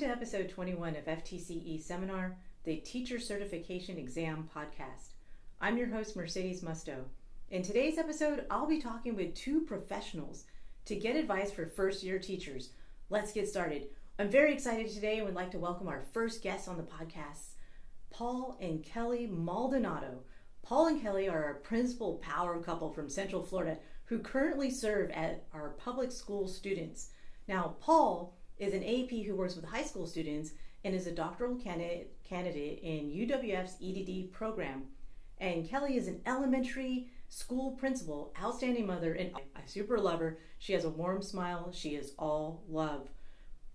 to episode 21 of FTCE Seminar, the Teacher Certification Exam podcast. I'm your host, Mercedes Musto. In today's episode, I'll be talking with two professionals to get advice for first-year teachers. Let's get started. I'm very excited today and would like to welcome our first guests on the podcast, Paul and Kelly Maldonado. Paul and Kelly are a principal power couple from Central Florida who currently serve as our public school students. Now, Paul is an AP who works with high school students and is a doctoral candidate in UWF's EDD program. And Kelly is an elementary school principal, outstanding mother, and I super love her. She has a warm smile. She is all love.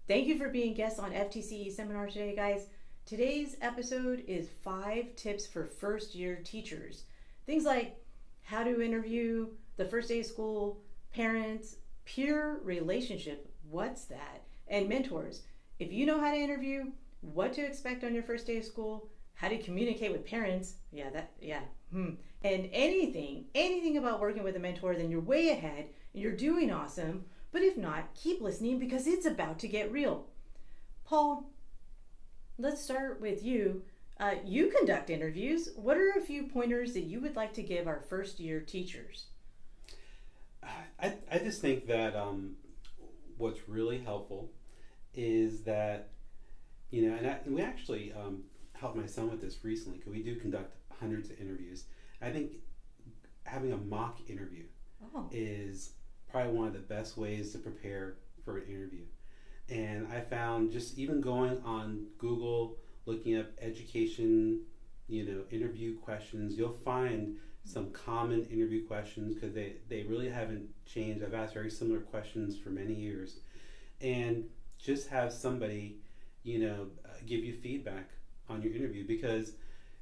Thank you for being guests on FTCE Seminar today, guys. Today's episode is 5 tips for first-year teachers. Things like how to interview, the first day of school, parents, peer relationship, what's that? And mentors. If you know how to interview, what to expect on your first day of school, how to communicate with parents, and anything about working with a mentor, then you're way ahead and you're doing awesome. But if not, keep listening because it's about to get real. Paul, let's start with you. You conduct interviews. What are a few pointers that you would like to give our first year teachers? I just think that what's really helpful is that, and we actually helped my son with this recently because we do conduct hundreds of interviews. I think having a mock interview is probably one of the best ways to prepare for an interview. And I found just even going on Google, looking up education, interview questions, you'll find some common interview questions because they really haven't changed. I've asked very similar questions for many years. And just have somebody, give you feedback on your interview because,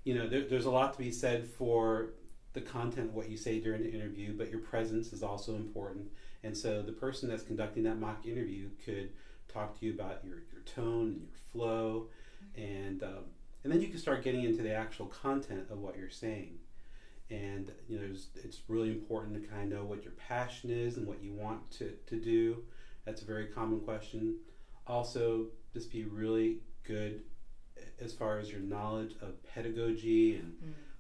there's a lot to be said for the content of what you say during the interview, but your presence is also important. And so the person that's conducting that mock interview could talk to you about your tone and your flow, and then you can start getting into the actual content of what you're saying. And it's really important to kind of know what your passion is and what you want to do. That's a very common question. Also, just be really good as far as your knowledge of pedagogy and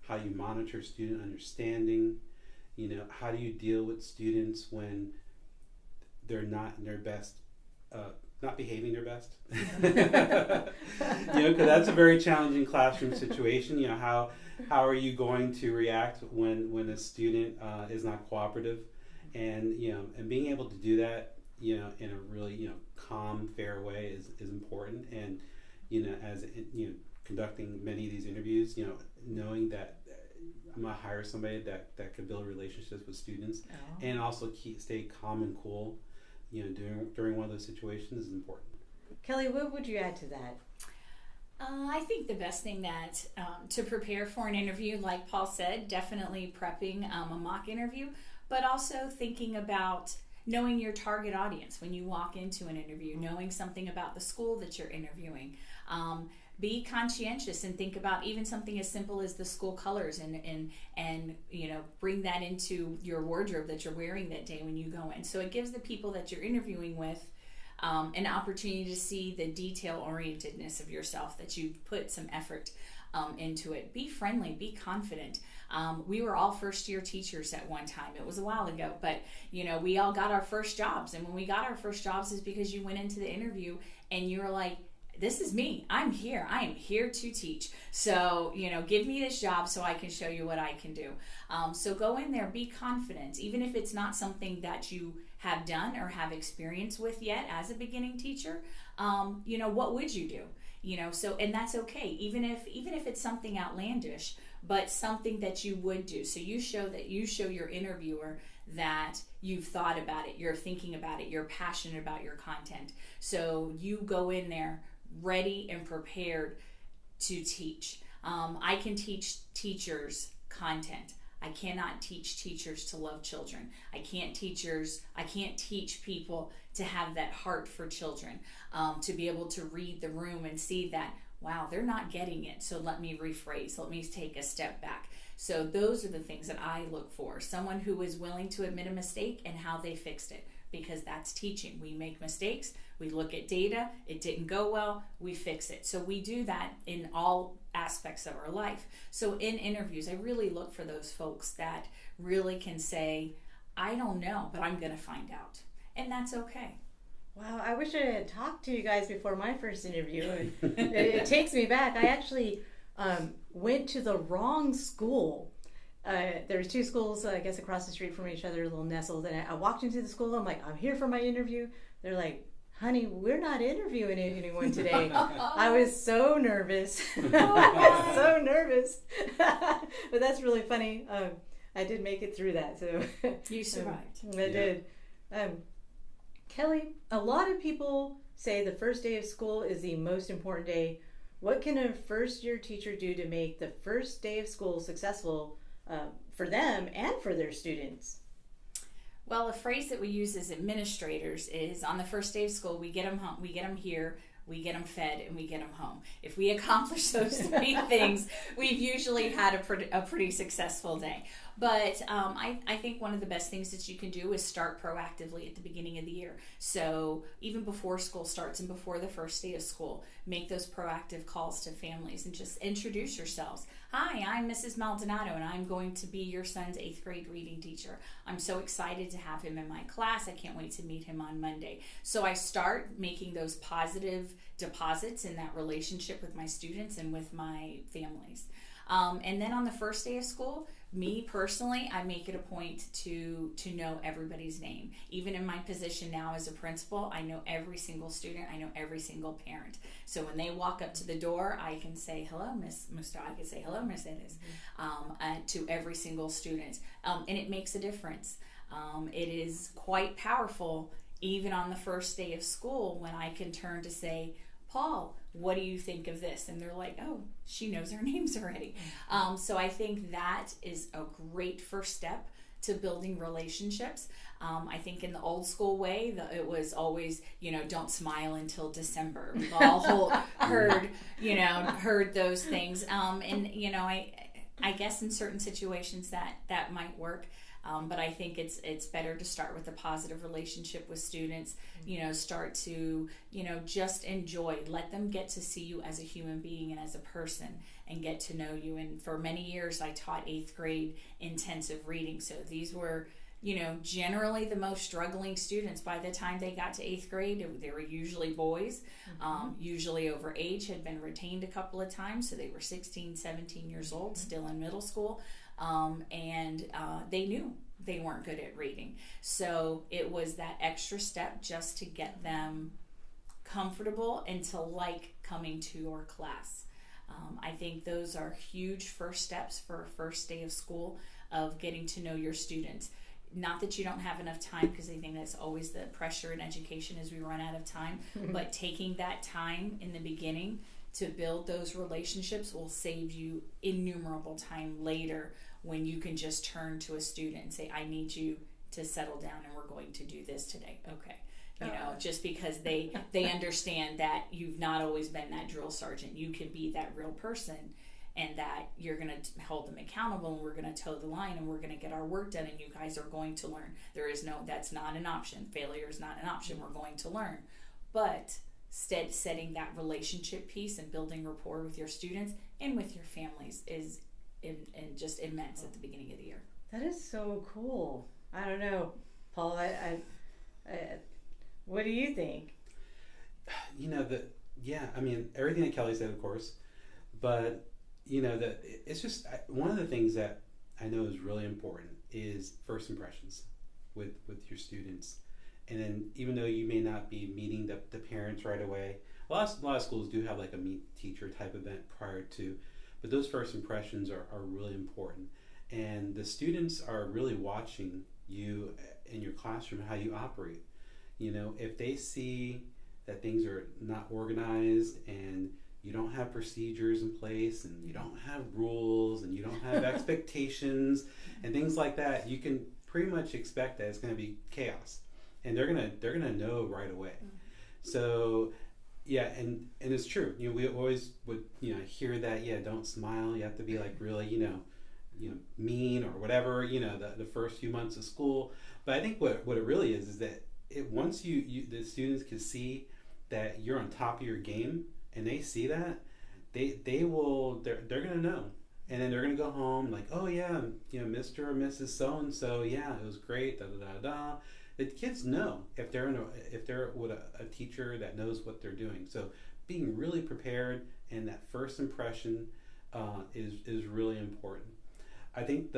how you monitor student understanding. How do you deal with students when they're not in their best, not behaving their best? Because that's a very challenging classroom situation. How are you going to react when a student is not cooperative? And and being able to do that in a really calm, fair way is important. And as conducting many of these interviews, knowing that I'm gonna hire somebody that could build relationships with students and also stay calm and cool during one of those situations is important. Kelly, what would you add to that? I think the best thing that to prepare for an interview, like Paul said, definitely prepping a mock interview, but also thinking about knowing your target audience when you walk into an interview, knowing something about the school that you're interviewing. Be conscientious and think about even something as simple as the school colors and bring that into your wardrobe that you're wearing that day when you go in. So it gives the people that you're interviewing with an opportunity to see the detail-orientedness of yourself, that you've put some effort into it. Be friendly, be confident. We were all first-year teachers at one time. It was a while ago, but we all got our first jobs. And when we got our first jobs is because you went into the interview and you were like, this is me. I'm here. I am here to teach. So, give me this job so I can show you what I can do. So go in there, be confident, even if it's not something that you have done or have experience with yet as a beginning teacher. What would you do? So, and that's okay. Even if it's something outlandish, but something that you would do. So you show your interviewer that you've thought about it, you're thinking about it, you're passionate about your content. So you go in there ready and prepared to teach. I can teach teachers content. I cannot teach teachers to love children. I can't teach people to have that heart for children, to be able to read the room and see that, wow, they're not getting it. So let me rephrase, let me take a step back. So those are the things that I look for. Someone who is willing to admit a mistake and how they fixed it. because that's teaching. We make mistakes, we look at data, it didn't go well, we fix it. So we do that in all aspects of our life. So in interviews, I really look for those folks that really can say, I don't know, but I'm going to find out. And that's okay. Wow, I wish I had talked to you guys before my first interview. It takes me back. I actually went to the wrong school. There's two schools, I guess, across the street from each other, a little nestled. And I walked into the school. I'm like, I'm here for my interview. They're like, honey, we're not interviewing anyone today. I was so nervous. So nervous. But that's really funny. I did make it through that. So you survived. I did. Kelly, a lot of people say the first day of school is the most important day. What can a first-year teacher do to make the first day of school successful for them and for their students? Well, a phrase that we use as administrators is, on the first day of school, we get them home, we get them here, we get them fed, and we get them home. If we accomplish those three things, we've usually had a pretty successful day. But I think one of the best things that you can do is start proactively at the beginning of the year. So even before school starts and before the first day of school, make those proactive calls to families and just introduce yourselves. Hi, I'm Mrs. Maldonado, and I'm going to be your son's 8th grade reading teacher. I'm so excited to have him in my class. I can't wait to meet him on Monday. So I start making those positive deposits in that relationship with my students and with my families. And then on the first day of school, me personally, I make it a point to know everybody's name. Even in my position now as a principal, I know every single student, I know every single parent. So when they walk up to the door, I can say, hello, Miss Musto, I can say, hello, Mercedes, to every single student. And it makes a difference. It is quite powerful, even on the first day of school, when I can turn to say, Paul, what do you think of this? And they're like, oh, she knows our names already. So I think that is a great first step to building relationships. I think in the old school way, it was always, don't smile until December. We've all heard those things. I guess in certain situations that might work. But I think it's better to start with a positive relationship with students, start to, just enjoy, let them get to see you as a human being and as a person and get to know you. And for many years, I taught 8th grade intensive reading. So these were, generally the most struggling students. By the time they got to 8th grade, they were usually boys, usually over age, had been retained a couple of times. So they were 16, 17 years old, still in middle school. And they knew they weren't good at reading. So it was that extra step just to get them comfortable and to like coming to your class. I think those are huge first steps for a first day of school, of getting to know your students. Not that you don't have enough time, because I think that's always the pressure in education as we run out of time, but taking that time in the beginning to build those relationships will save you innumerable time later, when you can just turn to a student and say, I need you to settle down and we're going to do this today. Okay. Just because they understand that you've not always been that drill sergeant. You can be that real person, and that you're going to hold them accountable, and we're going to toe the line, and we're going to get our work done, and you guys are going to learn. That's not an option. Failure is not an option. We're going to learn. But setting that relationship piece and building rapport with your students and with your families is just immense at the beginning of the year. That is so cool. I don't know, Paul. What do you think? Everything that Kelly said, of course, but it's just one of the things that I know is really important is first impressions with your students. And then, even though you may not be meeting the parents right away, a lot of schools do have like a meet teacher type event prior to, but those first impressions are really important. And the students are really watching you in your classroom, how you operate. If they see that things are not organized, and you don't have procedures in place, and you don't have rules, and you don't have expectations and things like that, you can pretty much expect that it's going to be chaos. And they're gonna know right away. So yeah, and it's true. We always would hear that, don't smile. You have to be like really mean or whatever. The first few months of school. But I think what it really is that once the students can see that you're on top of your game, and they see that, they're gonna know, and then they're gonna go home like, oh yeah, Mr. or Mrs. So and so, yeah, it was great, da da da da. The kids know if they're with a teacher that knows what they're doing. So being really prepared and that first impression is really important. I think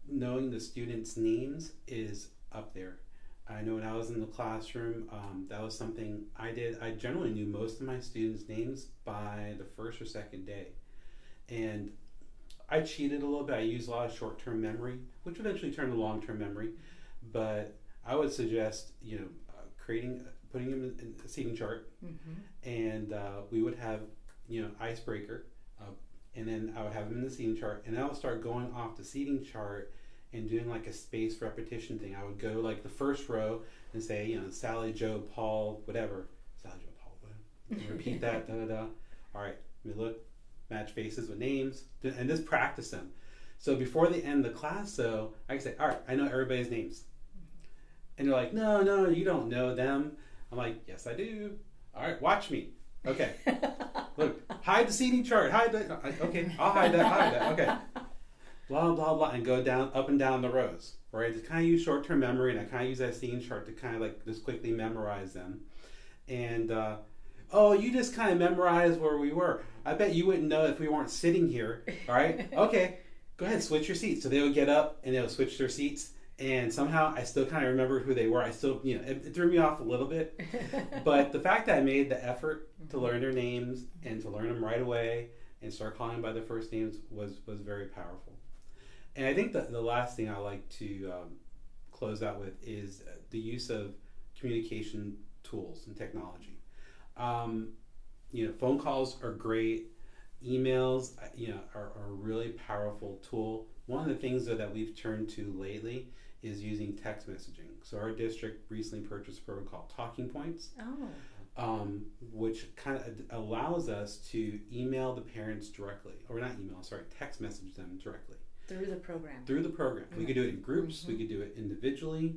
knowing the students' names is up there. I know when I was in the classroom, that was something I did. I generally knew most of my students' names by the first or second day. And I cheated a little bit. I used a lot of short-term memory, which eventually turned to long-term memory. But I would suggest, putting them in a seating chart, and we would have, icebreaker, and then I would have them in the seating chart, and I would start going off the seating chart and doing like a spaced repetition thing. I would go like the first row and say, Sally, Joe, Paul, whatever. Sally, Joe, Paul, whatever. And repeat that, da da da. All right, let me look, match faces with names, and just practice them. So before they end the class, though, I can say, all right, I know everybody's names. And they're like, no, you don't know them. I'm like, yes, I do. All right, watch me. Okay. Look, hide the seating chart. Okay, I'll hide that. Okay. Blah, blah, blah. And go up and down the rows. Right? To kind of use short-term memory, and I kind of use that seating chart to kind of like just quickly memorize them. And, you just kind of memorized where we were. I bet you wouldn't know if we weren't sitting here. All right? Okay. Go ahead, switch your seats. So they would get up and they would switch their seats. And somehow I still kind of remember who they were. I still, it threw me off a little bit. But the fact that I made the effort to learn their names and to learn them right away and start calling them by their first names was very powerful. And I think that the last thing I like to close out with is the use of communication tools and technology. Phone calls are great. Emails, are a really powerful tool. One of the things that we've turned to lately is using text messaging. So our district recently purchased a program called Talking Points, which kind of allows us to email the parents directly, or not email, sorry, text message them directly. Through the program. We could do it in groups. We could do it individually.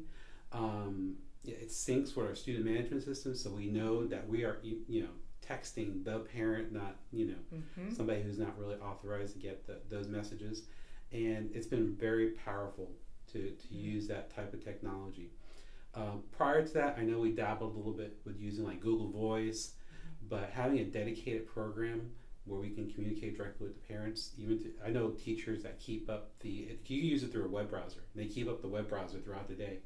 It syncs with our student management system, so we know that we are, texting the parent, not, somebody who's not really authorized to get those messages. And it's been very powerful to use that type of technology. Prior to that, I know we dabbled a little bit with using like Google Voice, but having a dedicated program where we can communicate directly with the parents, I know teachers that keep up you use it through a web browser. They keep up the web browser throughout the day.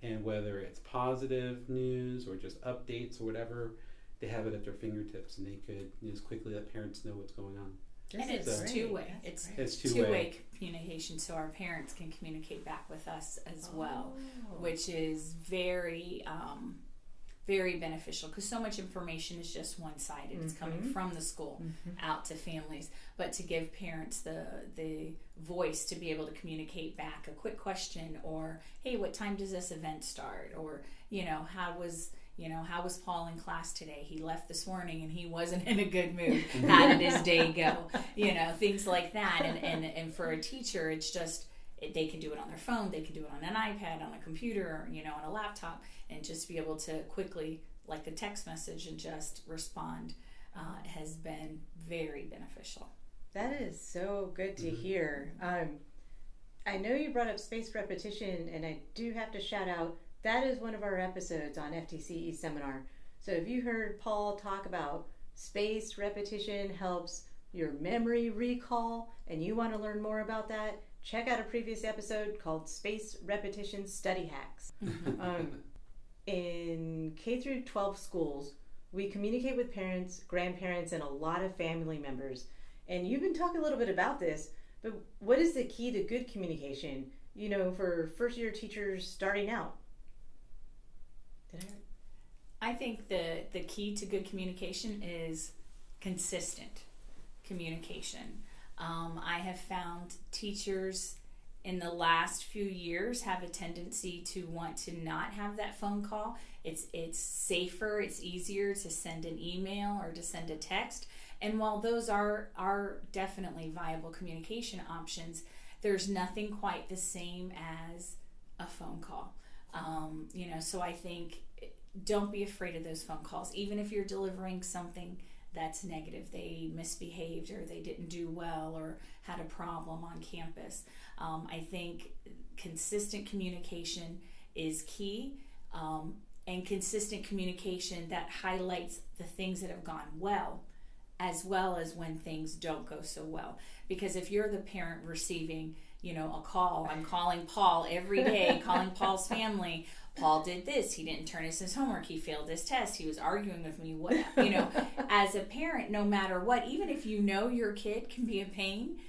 And whether it's positive news or just updates or whatever, they have it at their fingertips, and they could just quickly let parents know what's going on. And it's two-way. It's two-way communication, so our parents can communicate back with us as well, which is very, very beneficial, because so much information is just one-sided. It's coming from the school out to families, but to give parents the voice to be able to communicate back a quick question, or hey, what time does this event start, or how was Paul in class today? He left this morning and he wasn't in a good mood. How did his day go? Things like that. And for a teacher, it's just, they can do it on their phone, they can do it on an iPad, on a computer, on a laptop, and just be able to quickly, like a text message, and just respond has been very beneficial. That is so good to hear. I know you brought up spaced repetition, and I do have to shout out, that is one of our episodes on FTCE Seminar. So if you heard Paul talk about spaced repetition helps your memory recall, and you want to learn more about that, check out a previous episode called Spaced Repetition Study Hacks. In K through 12 schools, we communicate with parents, grandparents, and a lot of family members. And you've been talking a little bit about this, but what is the key to good communication, for first-year teachers starting out? I think the key to good communication is consistent communication. I have found teachers in the last few years have a tendency to want to not have that phone call. It's safer, it's easier to send an email or to send a text. And while those are definitely viable communication options, there's nothing quite the same as a phone call. So I think don't be afraid of those phone calls, even if you're delivering something that's negative. They misbehaved, or they didn't do well, or had a problem on campus. I think consistent communication is key, and consistent communication that highlights the things that have gone well as when things don't go so well. Because if you're the parent receiving, a call, I'm calling Paul every day, calling Paul's family, Paul did this, he didn't turn in his homework, he failed his test, he was arguing with me, as a parent, no matter what, even if your kid can be a pain,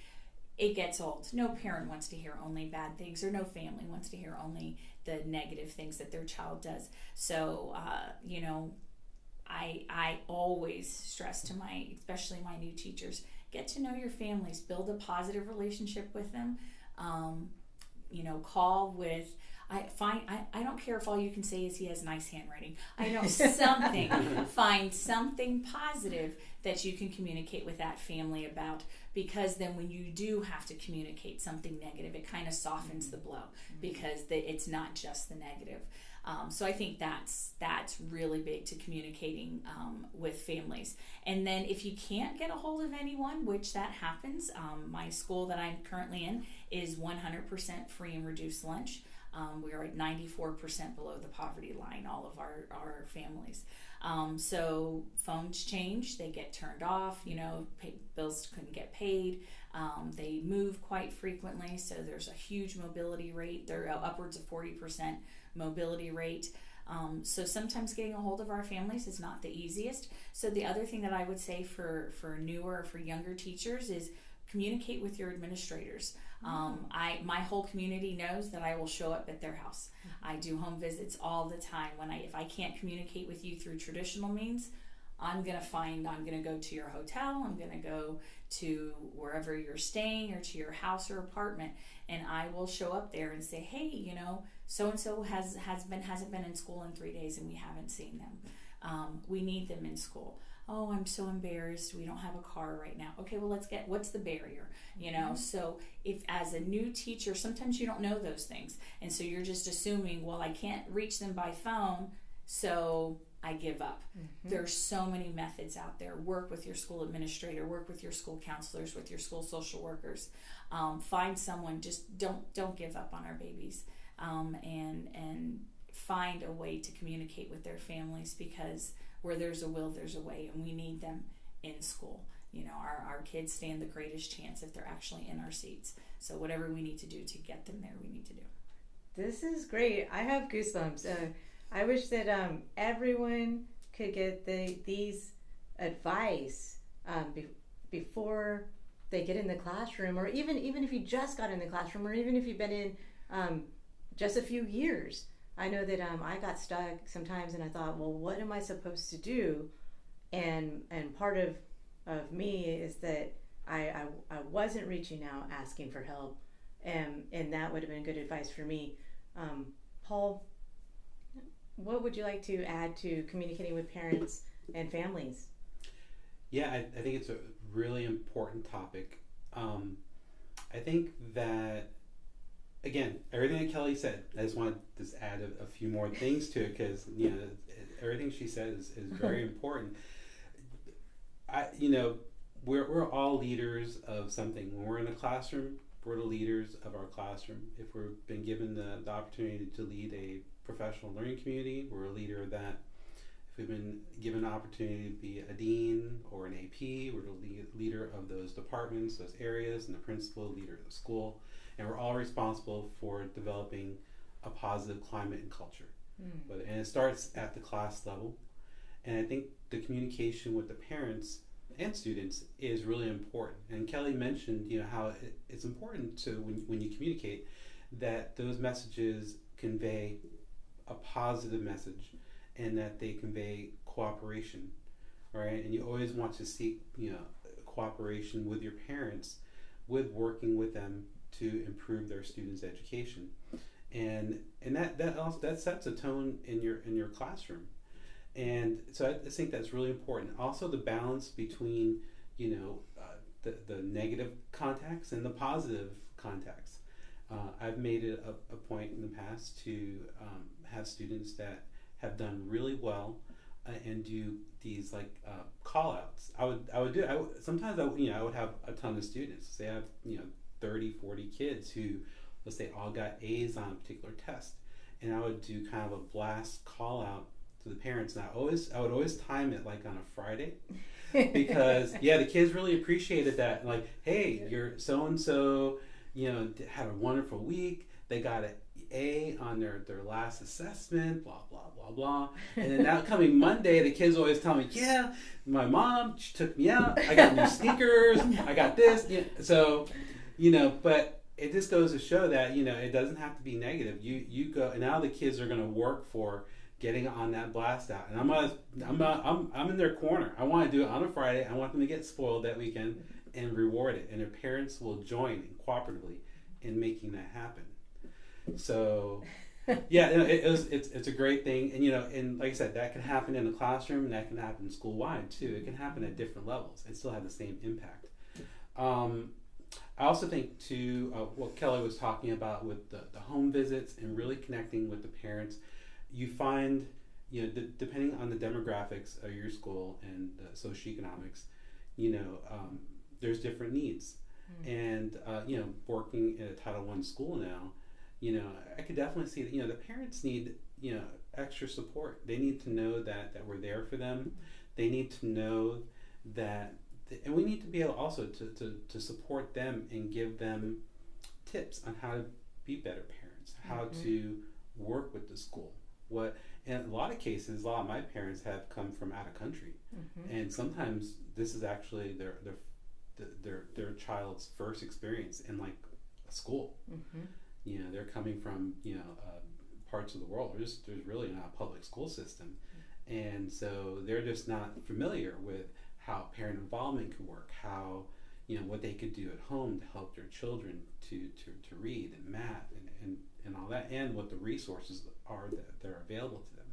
it gets old. No parent wants to hear only bad things, or no family wants to hear only the negative things that their child does. So, I always stress to especially my new teachers, get to know your families, build a positive relationship with them. Call with, I don't care if all you can say is he has nice handwriting. I know something. Find something positive that you can communicate with that family about, because then when you do have to communicate something negative, it kind of softens the blow, because it's not just the negative. So I think that's really big to communicating with families. And then if you can't get a hold of anyone, which that happens, my school that I'm currently in is 100% free and reduced lunch. We are at 94% below the poverty line, all of our families. So phones change, they get turned off, bills couldn't get paid. They move quite frequently, so there's a huge mobility rate. They're upwards of 40% mobility rate. So sometimes getting a hold of our families is not the easiest. So the other thing that I would say for newer, for younger teachers is communicate with your administrators. My whole community knows that I will show up at their house. I do home visits all the time. If I can't communicate with you through traditional means, I'm going to go to your hotel, I'm going to go to wherever you're staying, or to your house or apartment, and I will show up there and say, hey, so-and-so hasn't been in school in 3 days and we haven't seen them. We need them in school. Oh, I'm so embarrassed, we don't have a car right now. Okay, well, what's the barrier? So if as a new teacher, sometimes you don't know those things. And so you're just assuming, well, I can't reach them by phone, so I give up. There's so many methods out there. Work with your school administrator, work with your school counselors, with your school social workers. Find someone, just don't give up on our babies. And find a way to communicate with their families, because where there's a will, there's a way, and we need them in school. Our kids stand the greatest chance if they're actually in our seats. So whatever we need to do to get them there, we need to do. This is great. I have goosebumps. I wish that everyone could get these advice before they get in the classroom, or even if you just got in the classroom, or even if you've been in just a few years. I know that I got stuck sometimes, and I thought, well, what am I supposed to do? And part of me is that I wasn't reaching out asking for help, and that would have been good advice for me. Paul, what would you like to add to communicating with parents and families? Yeah, I think it's a really important topic. I think that, again, everything that Kelly said, I just want to just add a few more things to it, because everything she said is very important. We're all leaders of something. When we're in a classroom, we're the leaders of our classroom. If we've been given the opportunity to lead a professional learning community, we're a leader of that. If we've been given an opportunity to be a dean or an AP, we're the leader of those departments, those areas, and the principal, leader of the school. And we're all responsible for developing a positive climate and culture. And it starts at the class level. And I think the communication with the parents and students is really important. And Kelly mentioned, how it's important to, when you communicate, that those messages convey a positive message, and that they convey cooperation, right? And you always want to seek, cooperation with your parents, with working with them to improve their students' education, and that sets a tone in your classroom. And so I think that's really important. Also, the balance between the negative contacts and the positive contacts. I've made it a point in the past to have students that have done really well and do these like call outs. Sometimes I would have a ton of students. Say I have 30, 40 kids who, let's say, all got A's on a particular test, and I would do kind of a blast call out to the parents. And I would always time it like on a Friday, because the kids really appreciated that. Like, hey, you're so and so, had a wonderful week. They got an A on their last assessment, blah blah blah blah. And then now coming Monday, the kids always tell me, yeah, my mom, she took me out. I got new sneakers. I got this. So, but it just goes to show that it doesn't have to be negative. You go, and now the kids are going to work for getting on that blast out, and I'm in their corner. I want to do it on a Friday. I want them to get spoiled that weekend and reward it, and their parents will join cooperatively in making that happen. So, it's a great thing, and like I said, that can happen in the classroom, and that can happen school wide too. It can happen at different levels and still have the same impact. I also think too, what Kelly was talking about with the home visits and really connecting with the parents. You find, depending on the demographics of your school and the socioeconomics, there's different needs. And, working at a Title I school now, I could definitely see that, the parents need, extra support. They need to know that we're there for them. They need to know that, and we need to be able also to support them and give them tips on how to be better parents, how to work with the school. In a lot of cases, a lot of my parents have come from out of country, and sometimes this is actually their child's first experience in like a school. They're coming from parts of the world. There's really not a public school system, and so they're just not familiar with how parent involvement could work, how what they could do at home to help their children to read and math and all that, and what the resources are that are available to them.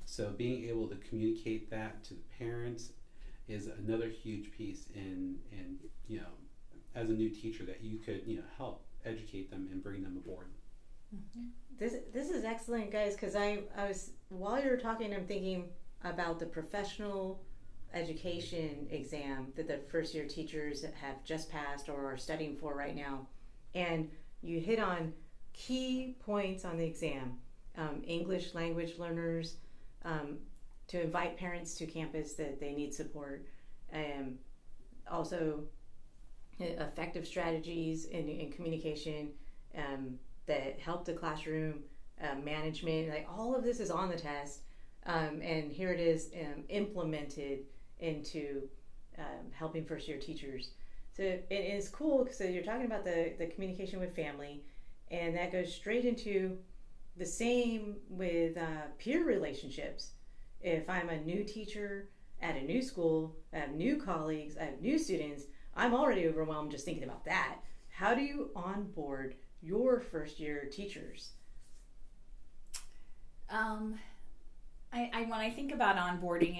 So being able to communicate that to the parents is another huge piece in as a new teacher that you could help educate them and bring them aboard. This is excellent, guys, because I was, while you were talking, I'm thinking about the professional education exam that the first year teachers have just passed or are studying for right now, and you hit on key points on the exam. English language learners, to invite parents to campus that they need support, also effective strategies in communication that help the classroom management. Like, all of this is on the test, and here it is implemented into helping first year teachers. So it is cool because you're talking about the communication with family, and that goes straight into the same with peer relationships. If I'm a new teacher at a new school, I have new colleagues, I have new students, I'm already overwhelmed just thinking about that. How do you onboard your first year teachers? When I think about onboarding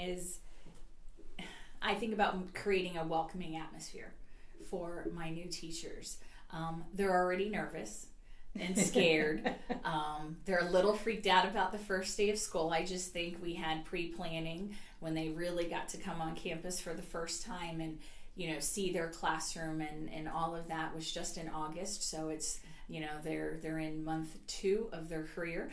I think about creating a welcoming atmosphere for my new teachers. They're already nervous and scared. They're a little freaked out about the first day of school. I just think we had pre-planning when they really got to come on campus for the first time and see their classroom, and all of that was just in August. So it's they're in month 2 of their career.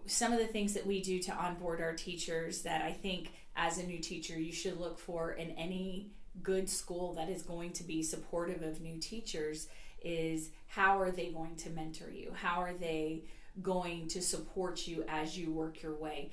Some of the things that we do to onboard our teachers that I think as a new teacher you should look for in any good school that is going to be supportive of new teachers is, how are they going to mentor you? How are they going to support you as you work your way?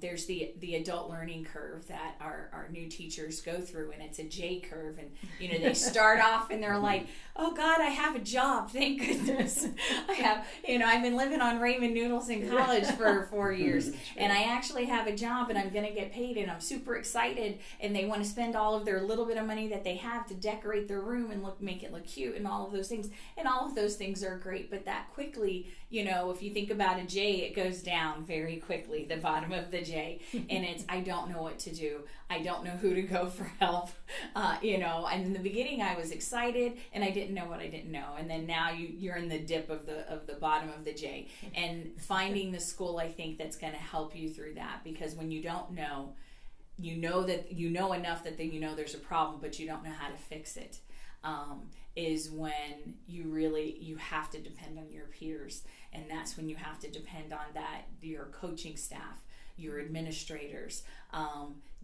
There's the adult learning curve that our new teachers go through, and it's a J curve, and they start off and they're like, oh God, I have a job, thank goodness. I have, I've been living on ramen noodles in college for 4 years, and I actually have a job and I'm gonna get paid, and I'm super excited, and they want to spend all of their little bit of money that they have to decorate their room and make it look cute and all of those things, and all of those things are great. But that quickly, if you you think about a J, it goes down very quickly, the bottom of the J. And it's, I don't know what to do. I don't know who to go for help. And in the beginning I was excited and I didn't know what I didn't know. And then now you're in the dip of the bottom of the J. And finding the school, I think, that's going to help you through that, because when you don't know, you know enough that then you know there's a problem, but you don't know how to fix it. Is when you have to depend on your peers, and that's when you have to depend on your coaching staff, your administrators.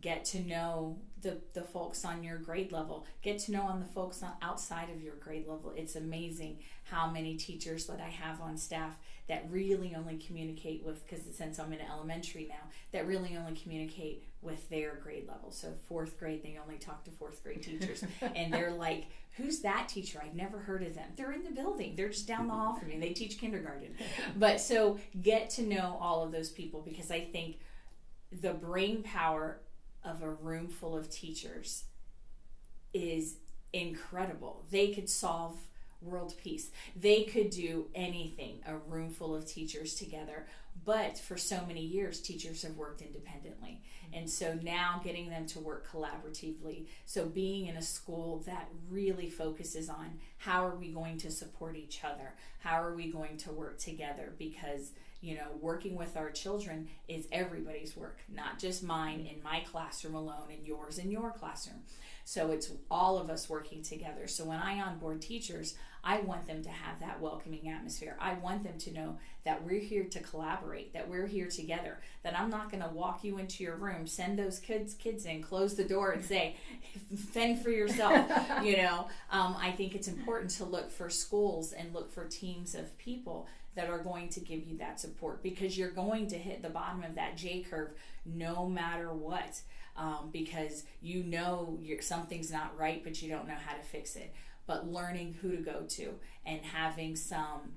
Get to know the folks on your grade level. Get to know on the folks outside of your grade level. It's amazing how many teachers that I have on staff that really only communicate with, because since I'm in elementary now, that really only communicate with their grade level. So 4th grade, they only talk to 4th grade teachers. And they're like, who's that teacher? I've never heard of them. They're in the building. They're just down the hall from me. They teach kindergarten. But so get to know all of those people, because I think the brain power of a room full of teachers is incredible. They could solve world peace. They could do anything, a room full of teachers together. But for so many years, teachers have worked independently. And so now getting them to work collaboratively. So being in a school that really focuses on how are we going to support each other? How are we going to work together? Because working with our children is everybody's work, not just mine in my classroom alone and yours in your classroom. So it's all of us working together. So when I onboard teachers, I want them to have that welcoming atmosphere. I want them to know that we're here to collaborate, that we're here together, that I'm not going to walk you into your room, send those kids in, close the door and say, fend for yourself. I think it's important to look for schools and look for teams of people that are going to give you that support, because you're going to hit the bottom of that J curve no matter what, because something's not right, but you don't know how to fix it. But learning who to go to and having some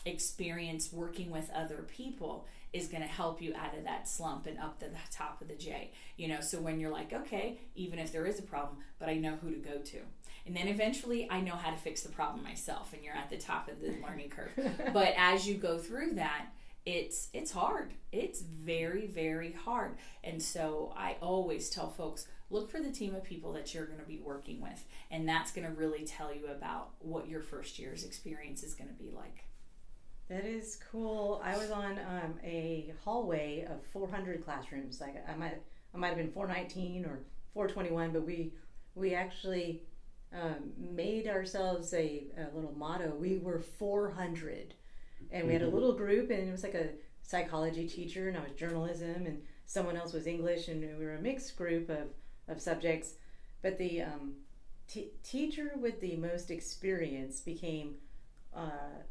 experience working with other people is going to help you out of that slump and up to the top of the J. So when you're like, okay, even if there is a problem, but I know who to go to. And then eventually I know how to fix the problem myself, and you're at the top of the learning curve. But as you go through that, it's hard. It's very, very hard. And so I always tell folks, look for the team of people that you're going to be working with. And that's going to really tell you about what your first year's experience is going to be like. That is cool. I was on a hallway of 400 classrooms. Like I might have been 419 or 421, but we actually made ourselves a little motto. We were 400, and we had a little group, and it was like a psychology teacher, and I was journalism, and someone else was English, and we were a mixed group of subjects. But the teacher with the most experience became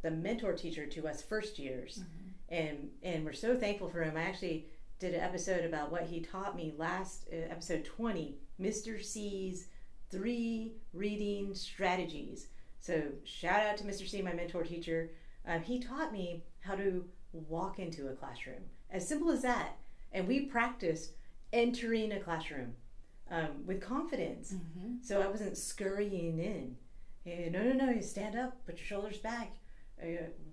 the mentor teacher to us first years. And we're so thankful for him. I actually did an episode about what he taught me last episode 20, Mr. C's 3 reading strategies. So shout out to Mr. C, my mentor teacher. He taught me how to walk into a classroom, as simple as that. And we practiced entering a classroom with confidence. So I wasn't scurrying in. No, you stand up, put your shoulders back,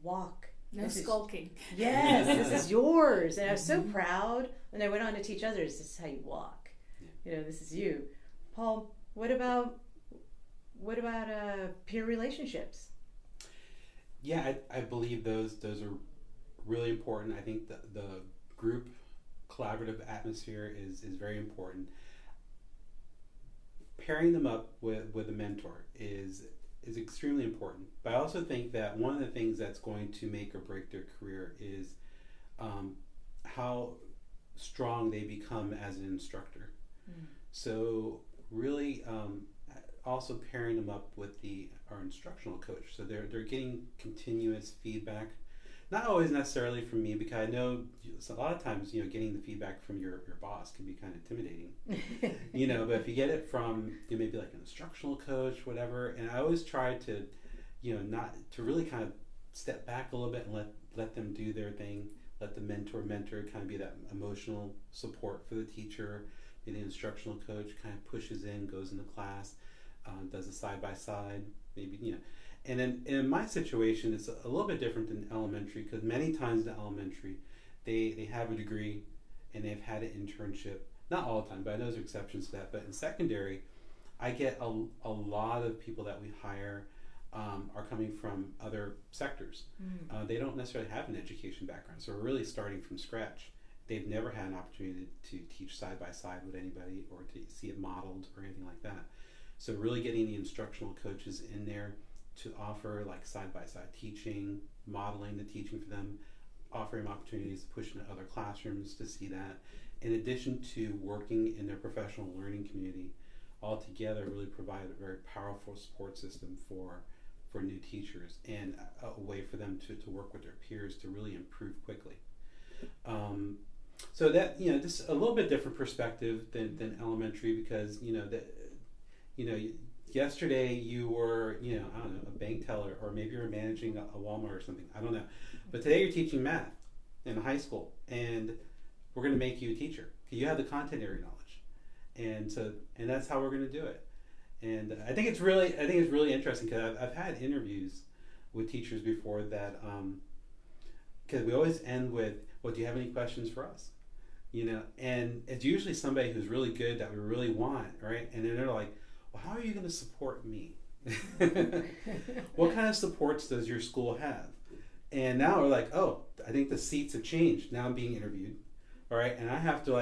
walk. No skulking. Yes, this is yours. And I was so proud. And I went on to teach others, this is how you walk. This is you. Paul, what about peer relationships? Yeah, I believe those are really important. I think the group collaborative atmosphere is very important. Pairing them up with a mentor is extremely important. But I also think that one of the things that's going to make or break their career is how strong they become as an instructor. So really also pairing them up with our instructional coach, so they're getting continuous feedback, not always necessarily from me, because I know a lot of times getting the feedback from your boss can be kind of intimidating. But if you get it from maybe like an instructional coach, whatever, and I always try to not to really kind of step back a little bit and let them do their thing, let the mentor kind of be that emotional support for the teacher. Maybe the instructional coach kind of pushes in, goes into class, does a side by side, maybe And in my situation, it's a little bit different than elementary, because many times in elementary, they have a degree and they've had an internship. Not all the time, but I know there's exceptions to that. But in secondary, I get a lot of people that we hire are coming from other sectors. They don't necessarily have an education background, so we're really starting from scratch. They've never had an opportunity to teach side by side with anybody or to see it modeled or anything like that. So really getting the instructional coaches in there to offer like side by side teaching, modeling the teaching for them, offering opportunities to push into other classrooms to see that, in addition to working in their professional learning community, all together really provide a very powerful support system for new teachers and a way for them to work with their peers to really improve quickly. So that, just a little bit different perspective than elementary, because yesterday you were I don't know, a bank teller, or maybe you're managing a Walmart or something, I don't know, but today you're teaching math in high school, and we're going to make you a teacher. You have the content area knowledge, and that's how we're going to do it. And I think it's really interesting, because I've had interviews with teachers before that, because we always end with, well, do you have any questions for us? And it's usually somebody who's really good that we really want, right? And then they're like, well, how are you going to support me? What kind of supports does your school have? And now we're like, oh, I think the seats have changed. Now I'm being interviewed, all right? And I have to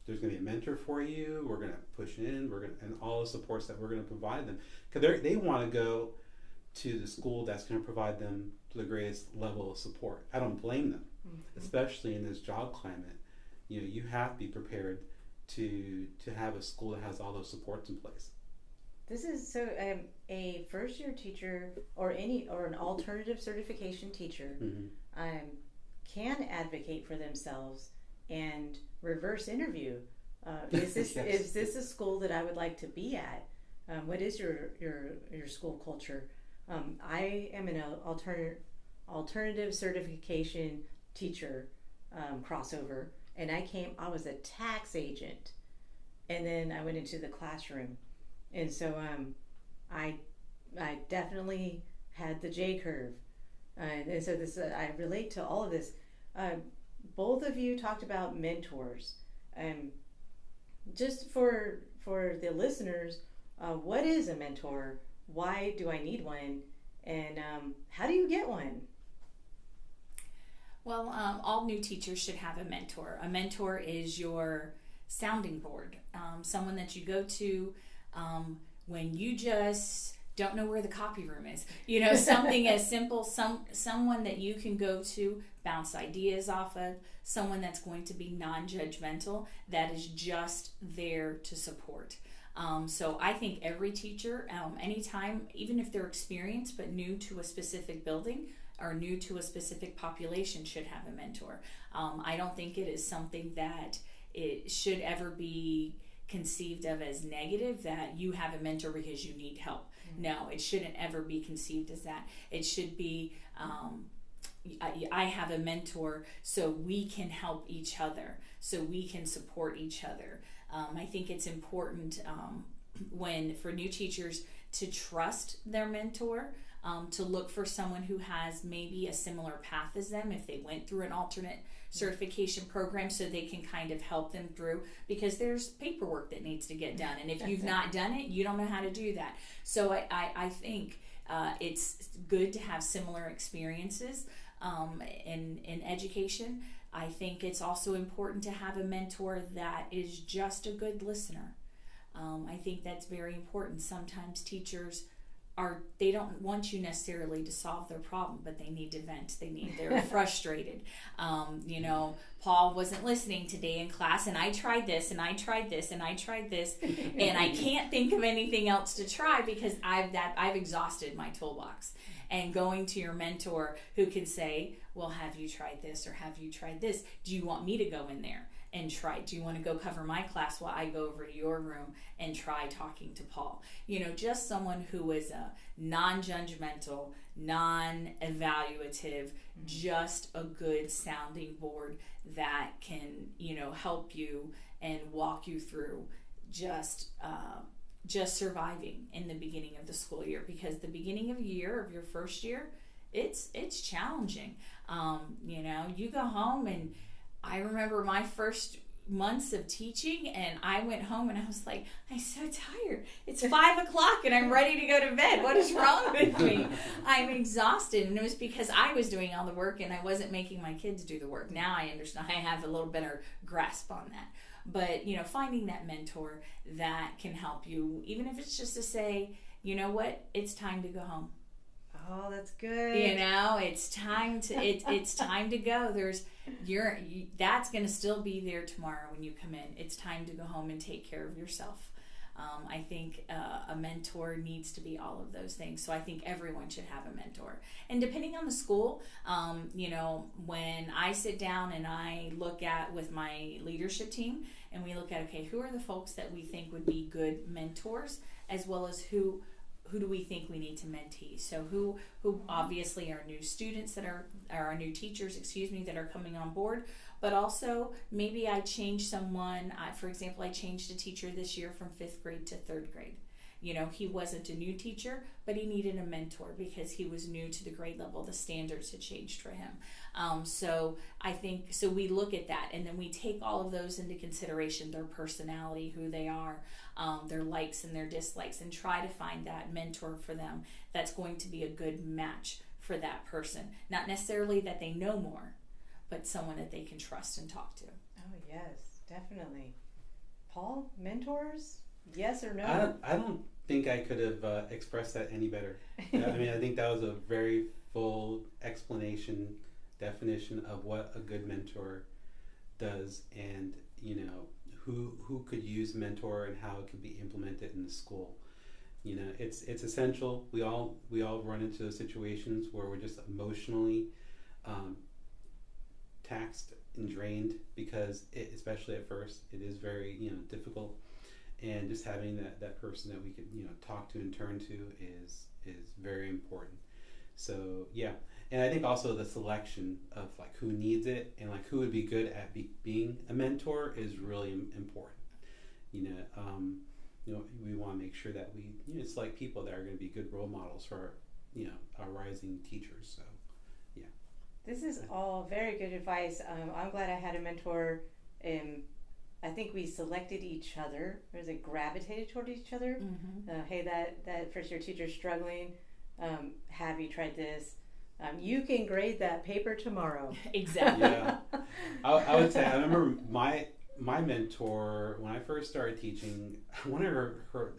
there's going to be a mentor for you. We're going to push in. And all the supports that we're going to provide them, because they want to go to the school that's going to provide them to the greatest level of support. I don't blame them, especially in this job climate. You have to be prepared to have a school that has all those supports in place. This is so a first year teacher or an alternative certification teacher can advocate for themselves and reverse interview. Is this Yes. Is this a school that I would like to be at? What is your school culture? I am an alternative certification teacher crossover, and I was a tax agent, and then I went into the classroom, and so I definitely had the J curve, and so this I relate to all of this. Both of you talked about mentors. Just for the listeners, what is a mentor? Why do I need one? And how do you get one? Well, all new teachers should have a mentor. A mentor is your sounding board, someone that you go to when you just don't know where the copy room is. Something as simple, someone that you can go to, bounce ideas off of, someone that's going to be non-judgmental, that is just there to support. So I think every teacher, anytime, even if they're experienced but new to a specific building or new to a specific population, should have a mentor. I don't think it is something that it should ever be conceived of as negative, that you have a mentor because you need help. No, it shouldn't ever be conceived as that. It should be, I have a mentor so we can help each other, so we can support each other. I think it's important for new teachers to trust their mentor, to look for someone who has maybe a similar path as them if they went through an alternate certification program, so they can kind of help them through, because there's paperwork that needs to get done, and if you've not done it, you don't know how to do that. So I think it's good to have similar experiences in education. I think it's also important to have a mentor that is just a good listener. I think that's very important. Sometimes teachers they don't want you necessarily to solve their problem, but they need to vent. They're frustrated. Paul wasn't listening today in class, and I tried this, and I tried this, and I tried this, and I can't think of anything else to try because I've exhausted my toolbox. And going to your mentor who can say, well, have you tried this, or have you tried this? Do you want me to go in there and try? Do you want to go cover my class while I go over to your room and try talking to Paul? Just someone who is a non-judgmental, non-evaluative, just a good sounding board that can, help you and walk you through just just surviving in the beginning of the school year, because the beginning of year of your first year, it's challenging. You go home, and I remember my first months of teaching, and I went home and I was like, I'm so tired. It's 5 o'clock and I'm ready to go to bed. What is wrong with me? I'm exhausted. And it was because I was doing all the work and I wasn't making my kids do the work. Now I understand. I have a little better grasp on that. But, finding that mentor that can help you, even if it's just to say, you know what, it's time to go home. Oh, that's good. It's time to it's time to go. That's going to still be there tomorrow when you come in. It's time to go home and take care of yourself. I think a mentor needs to be all of those things. So I think everyone should have a mentor. And depending on the school, when I sit down and I look at with my leadership team, and we look at, okay, who are the folks that we think would be good mentors, as well as who do we think we need to mentee? So who obviously are new students that are our new teachers, that are coming on board, but also maybe I change someone. For example, I changed a teacher this year from 5th grade to 3rd grade. He wasn't a new teacher, but he needed a mentor because he was new to the grade level. The standards had changed for him. So I think, we look at that, and then we take all of those into consideration, their personality, who they are, their likes and their dislikes, and try to find that mentor for them that's going to be a good match for that person. Not necessarily that they know more, but someone that they can trust and talk to. Oh, yes, definitely. Paul, mentors? Yes or no? I don't think I could have expressed that any better. I think that was a very full definition of what a good mentor does, and who could use mentor and how it could be implemented in the school. It's essential. We all run into those situations where we're just emotionally taxed and drained, because especially at first, it is very difficult. And just having that person that we can talk to and turn to is very important. So yeah, and I think also the selection of who needs it and who would be good at being a mentor is really important. We want to make sure that we select people that are going to be good role models for our rising teachers. So yeah, this is all very good advice. I'm glad I had a mentor. I think we selected each other. Was it gravitated toward each other? Mm-hmm. Hey, that first year teacher's struggling. Have you tried this? You can grade that paper tomorrow. Exactly. Yeah. I would say I remember my mentor when I first started teaching. One of her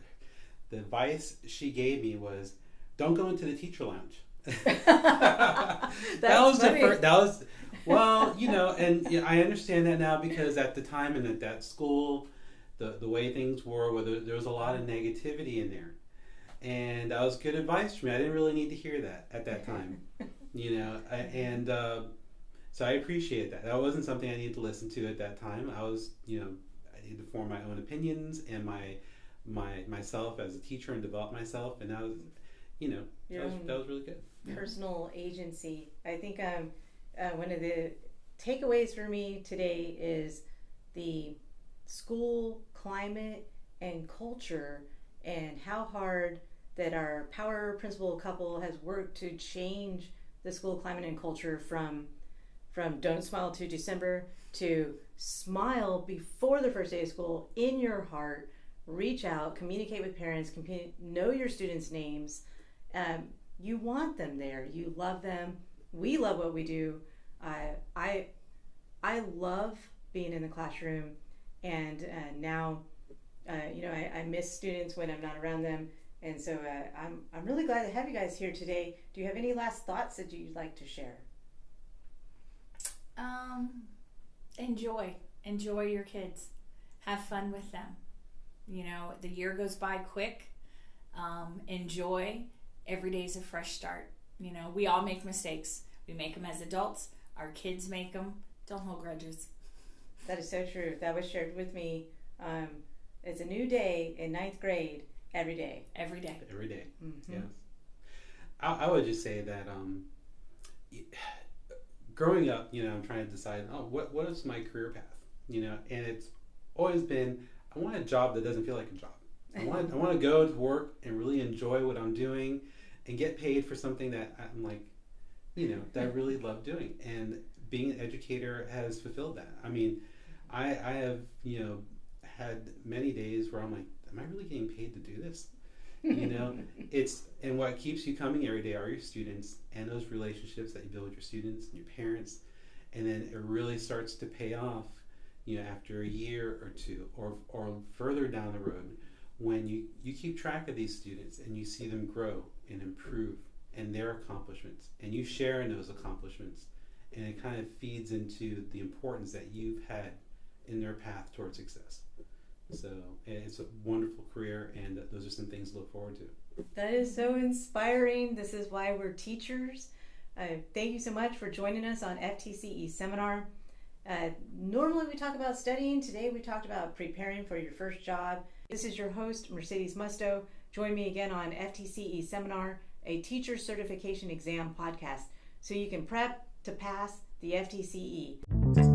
the advice she gave me was, "Don't go into the teacher lounge." That was funny. Well, and I understand that now, because at the time and at that school, the way things were, there was a lot of negativity in there. And that was good advice for me. I didn't really need to hear that at that time, so I appreciate that. That wasn't something I needed to listen to at that time. I was, I needed to form my own opinions and myself as a teacher and develop myself. And that was, that was really good. Personal agency. I think one of the takeaways for me today is the school climate and culture, and how hard that our power principal couple has worked to change the school climate and culture from don't smile to December to smile before the first day of school, in your heart, reach out, communicate with parents, know your students' names. You want them there. You love them. We love what we do. I love being in the classroom, and now I miss students when I'm not around them, and so I'm really glad to have you guys here today. Do you have any last thoughts that you'd like to share? Enjoy your kids. Have fun with them. The year goes by quick. Enjoy. Every day's a fresh start. We all make mistakes. We make them as adults. Our kids make them. Don't hold grudges. That is so true. That was shared with me. It's a new day in 9th grade every day. Every day. Every day. Mm-hmm. Yes. I would just say that growing up, I'm trying to decide, what is my career path? And it's always been, I want a job that doesn't feel like a job. I want to go to work and really enjoy what I'm doing and get paid for something that I'm like, that I really love doing. And being an educator has fulfilled that. I mean, I have, had many days where I'm like, am I really getting paid to do this? And what keeps you coming every day are your students and those relationships that you build with your students and your parents. And then it really starts to pay off, after a year or two or further down the road, when you keep track of these students and you see them grow and improve and their accomplishments, and you share in those accomplishments, and it kind of feeds into the importance that you've had in their path towards success. So it's a wonderful career, and those are some things to look forward to. That is so inspiring. This is why we're teachers. Thank you so much for joining us on FTCE Seminar. Normally we talk about studying. Today we talked about preparing for your first job. This is your host, Mercedes Musto. Join me again on FTCE Seminar, a teacher certification exam podcast, so you can prep to pass the FTCE.